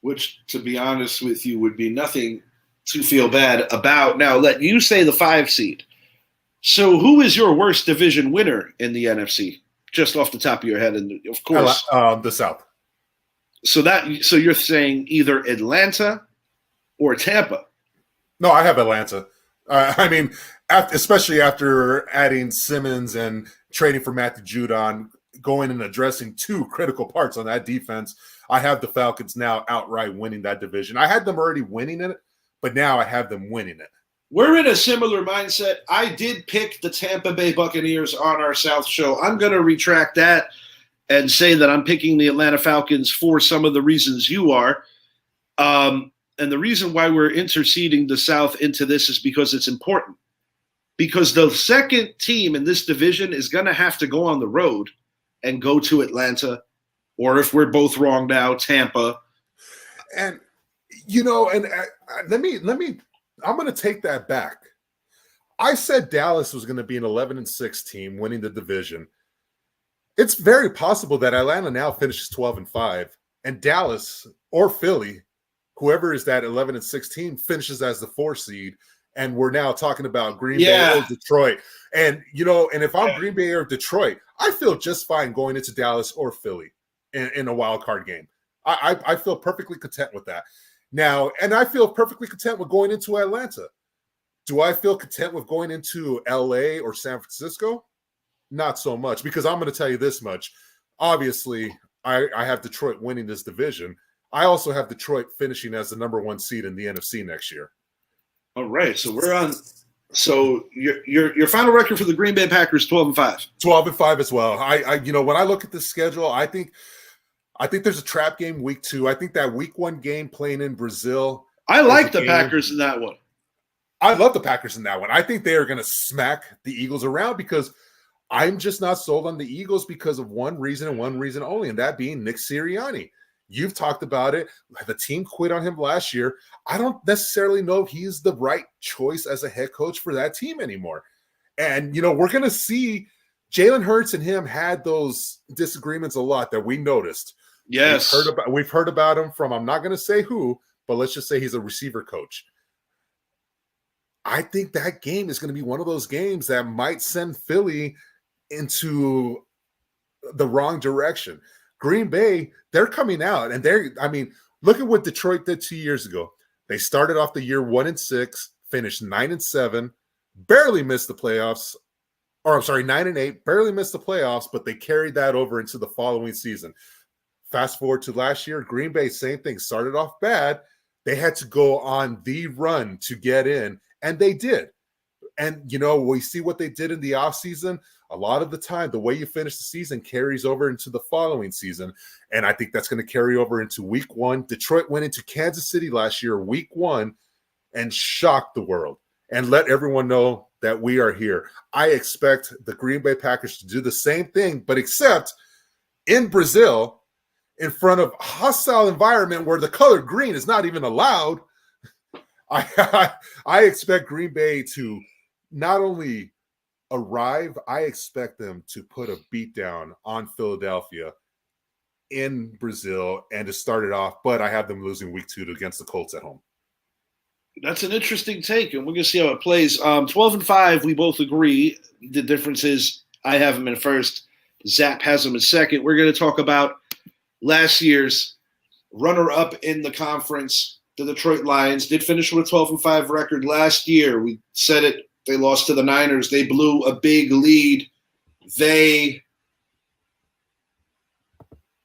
Which, to be honest with you, would be nothing to feel bad about. Now, let you say the 5 seed. So who is your worst division winner in the NFC? Just off the top of your head, and of course. The South. So you're saying either Atlanta or Tampa? No, I have Atlanta. I mean, especially after adding Simmons and trading for Matthew Judon, going and addressing 2 critical parts on that defense, I have the Falcons now outright winning that division. I had them already winning it, but now I have them winning it. We're in a similar mindset. I did pick the Tampa Bay Buccaneers on our South show. I'm going to retract that and say that I'm picking the Atlanta Falcons for some of the reasons you are. And the reason why we're interceding the South into this is because it's important. Because the second team in this division is going to have to go on the road and go to Atlanta, or if we're both wrong now, Tampa. And let me I'm going to take that back. I said Dallas was going to be an 11-6 team winning the division. It's very possible that Atlanta now finishes 12-5, and Dallas or Philly, whoever is that 11-6 team, finishes as the 4 seed. And we're now talking about Green Bay or Detroit. And, and if I'm Green Bay or Detroit, I feel just fine going into Dallas or Philly in a wild card game. I feel perfectly content with that. Now, and I feel perfectly content with going into Atlanta. Do I feel content with going into LA or San Francisco? Not so much, because I'm going to tell you this much. Obviously, I have Detroit winning this division. I also have Detroit finishing as the number 1 seed in the NFC next year. All right, so we're on. So your final record for the Green Bay Packers 12-5. 12-5 as well. I when I look at the schedule, I think there's a trap game week 2. I think that week 1 game playing in Brazil. I like the Packers in that one. I love the Packers in that one. I think they are going to smack the Eagles around, because I'm just not sold on the Eagles because of one reason and one reason only, and that being Nick Sirianni. You've talked about it. The team quit on him last year. I don't necessarily know if he's the right choice as a head coach for that team anymore. And, we're going to see Jalen Hurts and him had those disagreements a lot that we noticed. Yes. We've heard about him from, I'm not going to say who, but let's just say he's a receiver coach. I think that game is going to be one of those games that might send Philly into the wrong direction. Green Bay, they're coming out, and look at what Detroit did 2 years ago. They started off the year 1-6, finished 9-7, barely missed the playoffs. Or I'm sorry, 9-8, barely missed the playoffs, but they carried that over into the following season. Fast forward to last year, Green Bay, same thing, started off bad. They had to go on the run to get in, and they did. And, we see what they did in the offseason. A lot of the time, the way you finish the season carries over into the following season. And I think that's going to carry over into week 1. Detroit went into Kansas City last year, week 1, and shocked the world and let everyone know that we are here. I expect the Green Bay Packers to do the same thing, but except in Brazil, in front of a hostile environment where the color green is not even allowed. I expect Green Bay to not only arrive, I expect them to put a beat down on Philadelphia in Brazil and to start it off, but I have them losing week 2 against the Colts at home. That's an interesting take, and we're going to see how it plays. 12-5, we both agree. The difference is I have them in first. Zap has them in second. We're going to talk about last year's runner-up in the conference. The Detroit Lions did finish with a 12-5 record last year. We said it. They lost to the Niners. They blew a big lead. They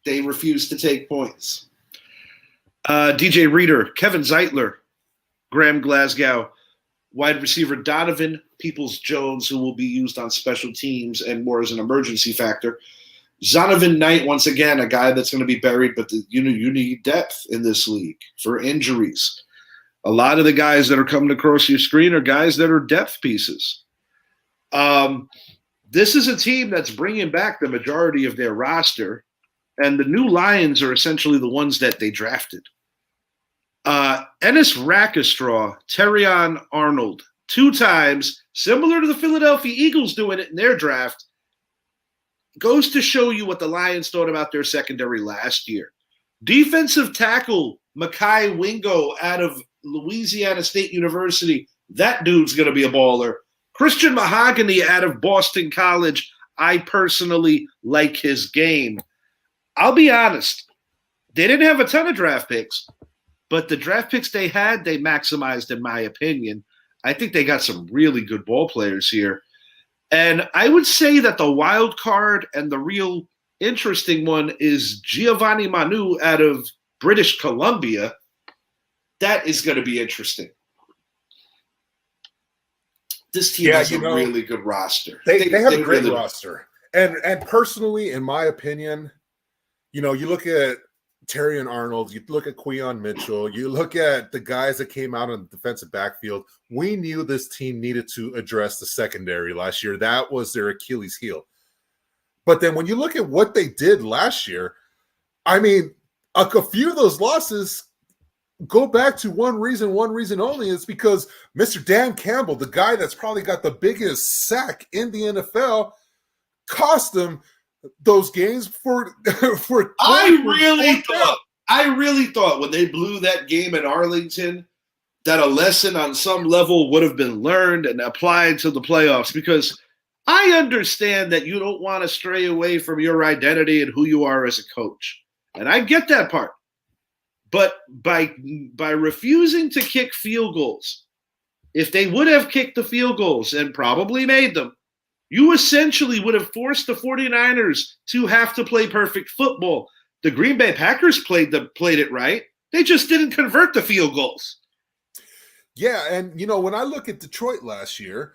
refused to take points. DJ Reader, Kevin Zeitler, Graham Glasgow, wide receiver Donovan Peoples-Jones, who will be used on special teams and more as an emergency factor. Zonovan Knight, once again, a guy that's going to be buried, but you need depth in this league for injuries. A lot of the guys that are coming across your screen are guys that are depth pieces. This is a team that's bringing back the majority of their roster, and the new Lions are essentially the ones that they drafted. Ennis Rackstraw, Terrion Arnold, 2 times, similar to the Philadelphia Eagles doing it in their draft, goes to show you what the Lions thought about their secondary last year. Defensive tackle Mekhi Wingo out of Louisiana State University, that dude's going to be a baller. Christian Mahogany out of Boston College, I personally like his game. I'll be honest, they didn't have a ton of draft picks, but the draft picks they had, they maximized, in my opinion. I think they got some really good ball players here. And I would say that the wild card and the real interesting one is Giovanni Manu out of British Columbia. That is going to be interesting. This team has a really good roster. They have a great roster. And personally, in my opinion, you look at Terrion Arnold, you look at Queion Mitchell, you look at the guys that came out on the defensive backfield. We knew this team needed to address the secondary last year. That was their Achilles heel. But then when you look at what they did last year, I mean, a few of those losses go back to one reason only. Is because Mr. Dan Campbell, the guy that's probably got the biggest sack in the NFL, cost them those games for I really thought when they blew that game in Arlington that a lesson on some level would have been learned and applied to the playoffs, because I understand that you don't want to stray away from your identity and who you are as a coach. And I get that part. But by refusing to kick field goals, if they would have kicked the field goals and probably made them, you essentially would have forced the 49ers to have to play perfect football. The Green Bay Packers played it right. They just didn't convert the field goals. Yeah, and when I look at Detroit last year,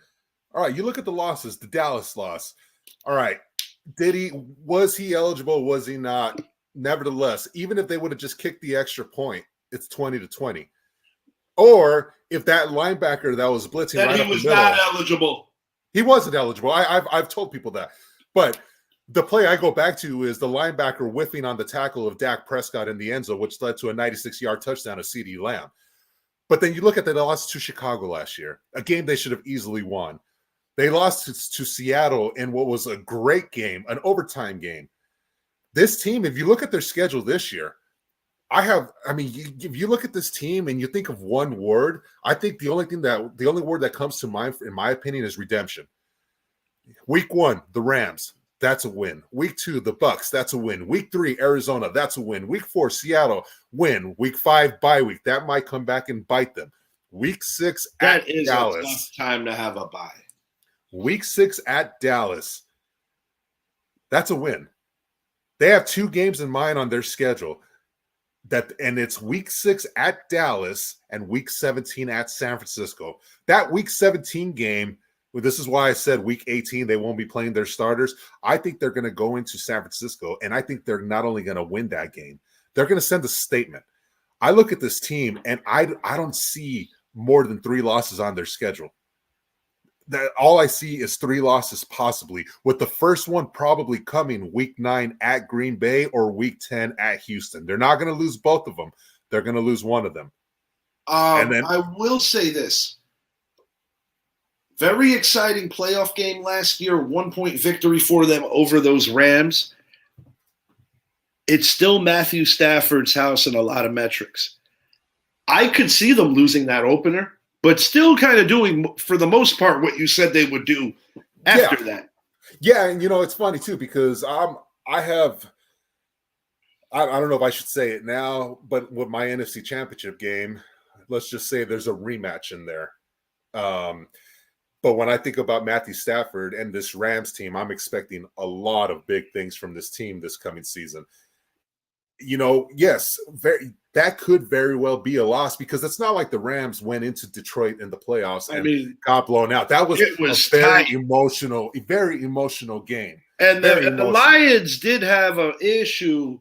all right, you look at the losses, the Dallas loss. All right, was he eligible? Was he not? Nevertheless, even if they would have just kicked the extra point, it's 20-20. Or if that linebacker that was blitzing then right he up the was middle, not eligible. He wasn't eligible. I've told people that. But the play I go back to is the linebacker whiffing on the tackle of Dak Prescott in the end zone, which led to a 96-yard touchdown of CeeDee Lamb. But then you look at the loss to Chicago last year, a game they should have easily won. They lost to Seattle in what was a great game, an overtime game. This team, if you look at their schedule this year, if you look at this team and you think of one word, I think the only word that comes to mind, in my opinion, is redemption. Week 1, the Rams, that's a win. Week 2, the Bucks, that's a win. Week 3, Arizona, that's a win. Week 4, Seattle, win. Week 5, bye week, that might come back and bite them. Week 6 at Dallas. That is a tough time to have a bye. Week 6 at Dallas, that's a win. They have 2 games in mind on their schedule. And it's week 6 at Dallas and week 17 at San Francisco. That week 17 game, this is why I said week 18, they won't be playing their starters. I think they're going to go into San Francisco, and I think they're not only going to win that game, they're going to send a statement. I look at this team, and I don't see more than 3 losses on their schedule. That all I see is 3 losses possibly, with the first one probably coming week 9 at Green Bay or week 10 at Houston. They're not going to lose both of them. They're going to lose one of them. I will say this. Very exciting playoff game last year, 1-point victory for them over those Rams. It's still Matthew Stafford's house in a lot of metrics. I could see them losing that opener, but still kind of doing, for the most part, what you said they would do after that. Yeah, and it's funny, too, because I don't know if I should say it now, but with my NFC Championship game, let's just say there's a rematch in there. But when I think about Matthew Stafford and this Rams team, I'm expecting a lot of big things from this team this coming season. Yes, that could very well be a loss, because it's not like the Rams went into Detroit in the playoffs and got blown out. That was a very emotional game. And the Lions did have an issue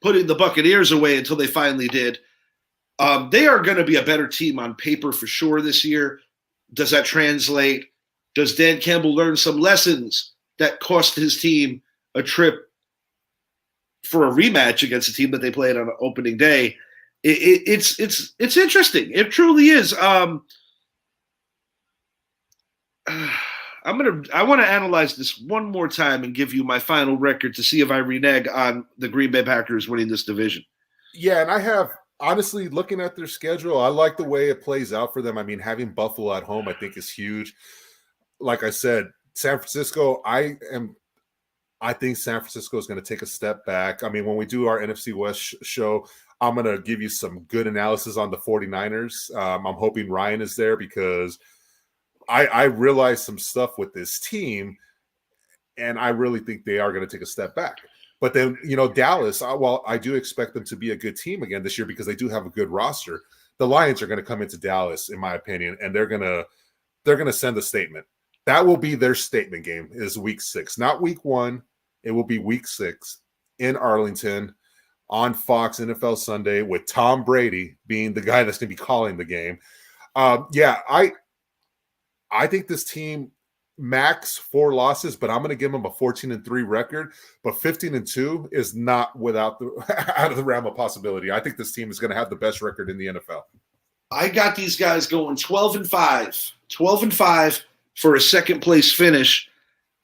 putting the Buccaneers away until they finally did. They are going to be a better team on paper for sure this year. Does that translate? Does Dan Campbell learn some lessons that cost his team a trip for a rematch against a team that they played on opening day? It's interesting. It truly is. I want to analyze this one more time and give you my final record to see if I renege on the Green Bay Packers winning this division. Yeah, and I have, honestly, looking at their schedule, I like the way it plays out for them. I mean, having Buffalo at home, I think, is huge. Like I said, San Francisco, I think San Francisco is going to take a step back. I mean, when we do our NFC West show, I'm going to give you some good analysis on the 49ers. I'm hoping Ryan is there, because I realized some stuff with this team, and I really think they are going to take a step back. But then, Dallas, while I do expect them to be a good team again this year because they do have a good roster, the Lions are going to come into Dallas, in my opinion, and they're going to send a statement. That will be their statement game, is week 6, not week 1. It will be week 6 in Arlington on Fox NFL Sunday, with Tom Brady being the guy that's going to be calling the game. I think this team, max 4 losses, but I'm going to give them a 14-3 record. But 15-2 is not without the out of the realm of possibility. I think this team is going to have the best record in the NFL. I got these guys going 12-5, 12-5 for a second place finish.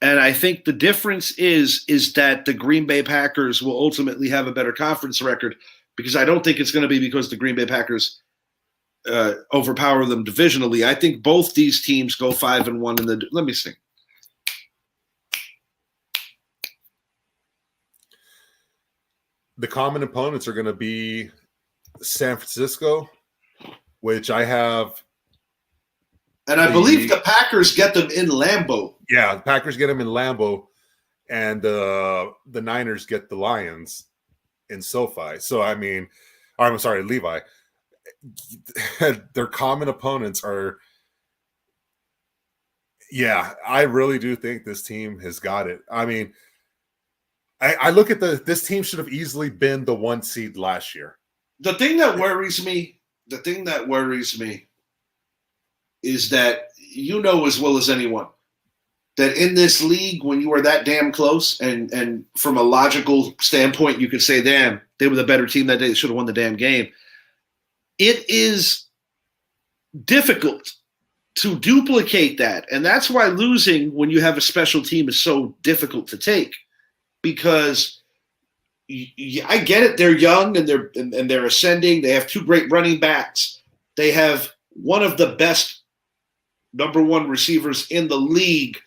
And I think the difference is that the Green Bay Packers will ultimately have a better conference record, because I don't think it's going to be because the Green Bay Packers overpower them divisionally. I think both these teams go 5-1 in the. Let me see. The common opponents are going to be San Francisco, which I have. And I believe the Packers get them in Lambeau. Yeah, the Packers get them in Lambeau, and the Niners get the Lions in SoFi. So, I mean, I'm sorry, Levi. Their common opponents are. Yeah, I really do think this team has got it. I mean, I look at this team should have easily been the 1 seed last year. The thing that worries me is that you know as well as anyone that in this league, when you are that damn close, and from a logical standpoint, you could say, damn, they were the better team that day, they should have won the damn game. It is difficult to duplicate that. And that's why losing when you have a special team is so difficult to take, because I get it. They're young and they're ascending. They have 2 great running backs. They have one of the best number 1 receivers in the league.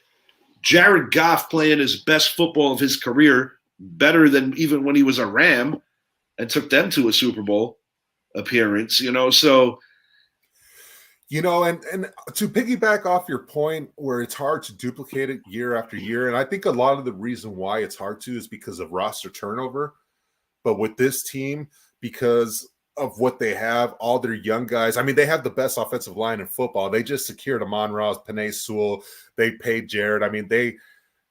Jared Goff playing his best football of his career, better than even when he was a Ram and took them to a Super Bowl appearance, so. And to piggyback off your point where it's hard to duplicate it year after year, and I think a lot of the reason why it's hard to is because of roster turnover. But with this team, because of what they have, all their young guys. I mean, they have the best offensive line in football. They just secured Amon-Ra, Penei Sewell. They paid Jared. I mean, they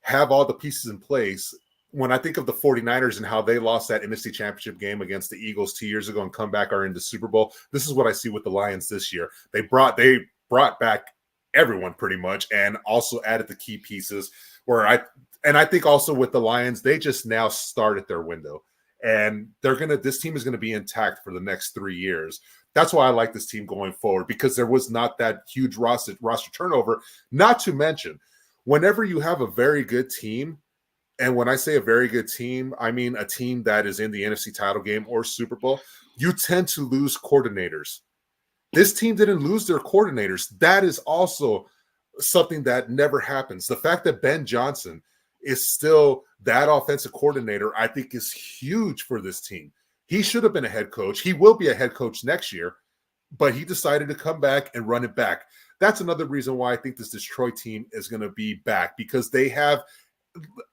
have all the pieces in place. When I think of the 49ers and how they lost that NFC Championship game against the Eagles 2 years ago and come back are in the Super Bowl, this is what I see with the Lions this year. They brought back everyone pretty much and also added the key pieces. I think also with the Lions, they just now started their window. And this team is going to be intact for the next 3 years. That's why I like this team going forward, because there was not that huge roster turnover. Not to mention, whenever you have a very good team, and when I say a very good team, I mean a team that is in the NFC title game or Super Bowl, you tend to lose coordinators. This team didn't lose their coordinators. That is also something that never happens. The fact that Ben Johnson is still that offensive coordinator, I think, is huge for this team. He should have been a head coach. He will be a head coach next year, but he decided to come back and run it back. That's another reason why I think this Detroit team is going to be back, because they have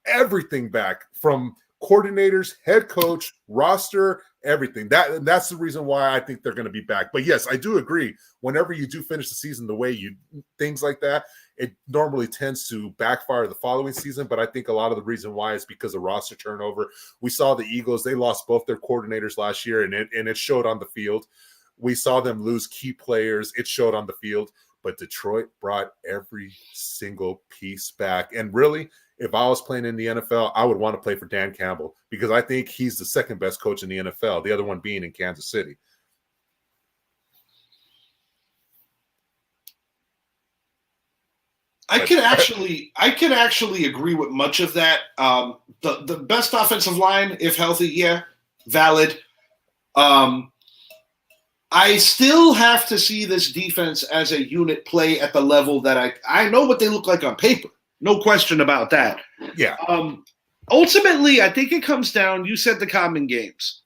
everything back from coordinators, head coach, roster, everything. That's the reason why I think they're going to be back. But yes, I do agree. Whenever you do finish the season the way things like that, it normally tends to backfire the following season. But I think a lot of the reason why is because of roster turnover. We saw the Eagles, they lost both their coordinators last year, and it showed on the field. We saw them lose key players. It showed on the field. But Detroit brought every single piece back. And really, if I was playing in the NFL, I would want to play for Dan Campbell, because I think he's the second best coach in the NFL, the other one being in Kansas City. I can actually agree with much of that. The best offensive line, if healthy, yeah, valid. I still have to see this defense as a unit play at the level that I know what they look like on paper. No question about that. Yeah. Ultimately, I think it comes down, you said the common games.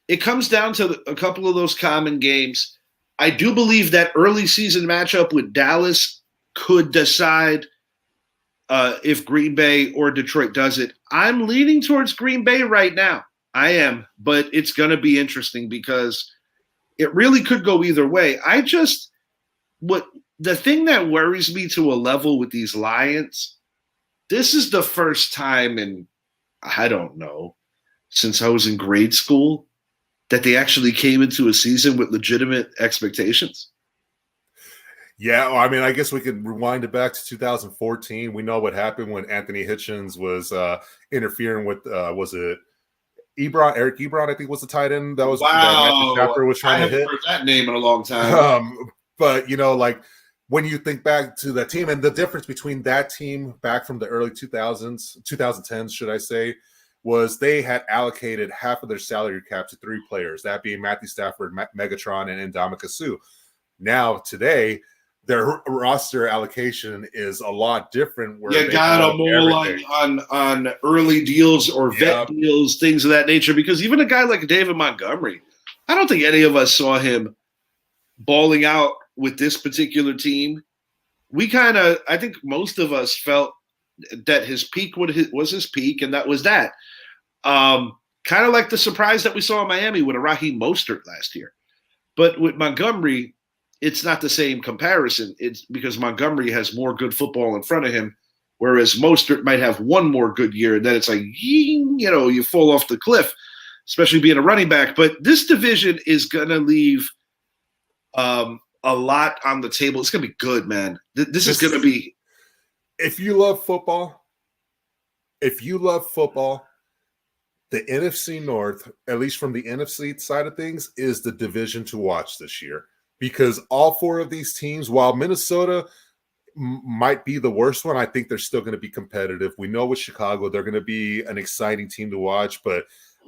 It comes down to a couple of those common games. I do believe that early season matchup with Dallas could decide if Green Bay or Detroit does it. I'm leaning towards Green Bay right now. I am, but it's going to be interesting because it really could go either way. The thing that worries me to a level with these Lions, this is the first time in, I don't know, since I was in grade school, that they actually came into a season with legitimate expectations. Yeah, well, I mean, I guess we could rewind it back to 2014. We know what happened when Anthony Hitchens was interfering with was it Eric Ebron, I think was the tight end that Matthew Wow. Stafford was I trying to haven't hit. heard that name in a long time. But like when you think back to that team and the difference between that team back from the early 2010s, should I say, was they had allocated half of their salary cap to 3 players, that being Matthew Stafford, Megatron, and Ndamukong Suh. Now, today, their roster allocation is a lot different. Where You they got have them all everything. on early deals or vet Yep. deals, things of that nature. Because even a guy like David Montgomery, I don't think any of us saw him balling out with this particular team. I think most of us felt that his peak was his peak, and that was that. Kind of like the surprise that we saw in Miami with a Raheem Mostert last year. But with Montgomery, it's not the same comparison. It's because Montgomery has more good football in front of him, whereas Mostert might have one more good year, and then it's like, you fall off the cliff, especially being a running back. But this division is going to leave a lot on the table. It's going to be good, man. This is going to be. If you love football, the NFC North, at least from the NFC side of things, is the division to watch this year. Because all 4 of these teams, while Minnesota might be the worst one, I think they're still going to be competitive. We know with Chicago, they're going to be an exciting team to watch. But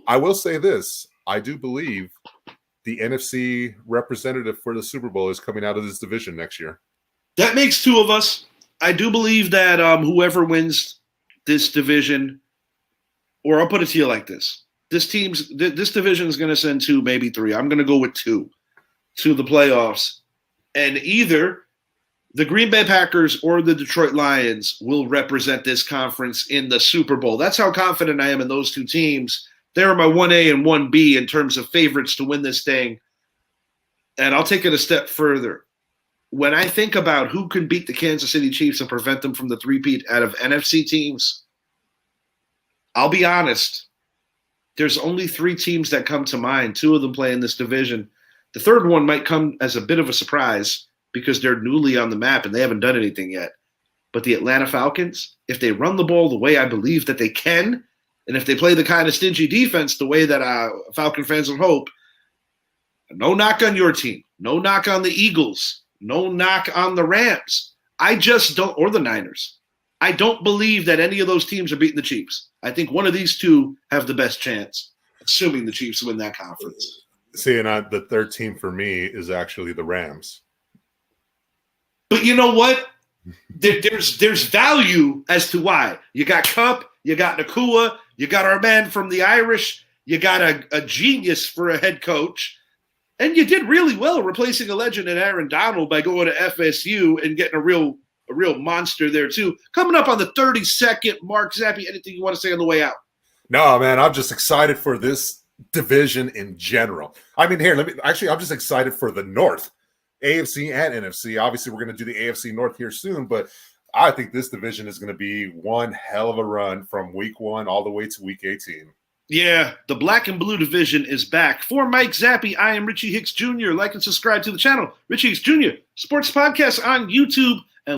I will say this, I do believe the NFC representative for the Super Bowl is coming out of this division next year. That makes 2 of us. I do believe that whoever wins this division, or I'll put it to you like this, this division is going to send 2, maybe 3. I'm going to go with 2 to the playoffs. And either the Green Bay Packers or the Detroit Lions will represent this conference in the Super Bowl. That's how confident I am in those 2 teams. They're my 1A and 1B in terms of favorites to win this thing. And I'll take it a step further. When I think about who can beat the Kansas City Chiefs and prevent them from the three-peat out of NFC teams, I'll be honest, there's only 3 teams that come to mind. 2 of them play in this division. The third one might come as a bit of a surprise because they're newly on the map and they haven't done anything yet. But the Atlanta Falcons, if they run the ball the way I believe that they can, and if they play the kind of stingy defense the way that Falcon fans would hope, no knock on your team, no knock on the Eagles, no knock on the Rams. I just don't, or the Niners. I don't believe that any of those teams are beating the Chiefs. I think one of these 2 have the best chance, assuming the Chiefs win that conference. See, and the third team for me is actually the Rams. But you know what? There's value as to why. You got Kupp, you got Nakua, you got our man from the Irish, you got a genius for a head coach, and you did really well replacing a legend in Aaron Donald by going to FSU and getting a real monster there too. Coming up on the 32nd, Mark Zappi, anything you want to say on the way out? No, man, I'm just excited for this division in general. I mean, I'm just excited for the North, AFC and NFC. Obviously, we're going to do the AFC North here soon, but I think this division is going to be one hell of a run from week 1 all the way to week 18. Yeah, the black and blue division is back. For Mike Zappi, I am Richie Hicks Jr. Like and subscribe to the channel. Richie Hicks Jr. Sports Podcast on YouTube.